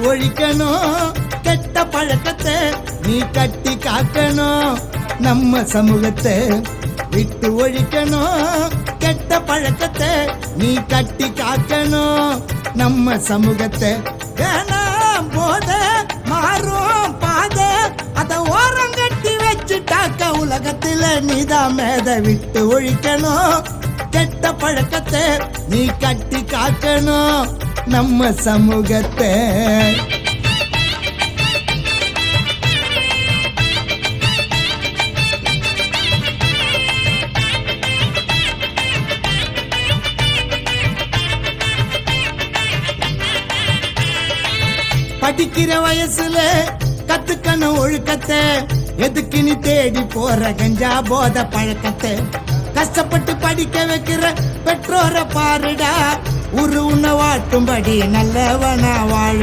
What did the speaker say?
ஒழிக்கணும் கெட்ட பழக்கத்தை நீ கட்டி காக்கணும் நம்ம சமூகத்தை விட்டு ஒழிக்கணும் கெட்ட பழக்கத்தை நீ கட்டி காக்கணும் நம்ம சமூகத்தை வேணாம் போத மாறும் பாத அத ஓரம் கட்டி வச்சுட்டாக்க உலகத்துல நீதான் மேத விட்டு ஒழிக்கணும் கெட்ட பழக்கத்தை நீ கட்டி காக்கணும் நம்ம சமூகத்தை படிக்கிற வயசுல கத்துக்கணும் ஒழுக்கத்தை எதுக்கு நீ தேடி போற கஞ்சா போத பழக்கத்தை கஷ்டப்பட்டு படிக்க வைக்கிற பெற்றோரை பாருடா உன்னை வாட்டும்படி நல்லவனா வாழ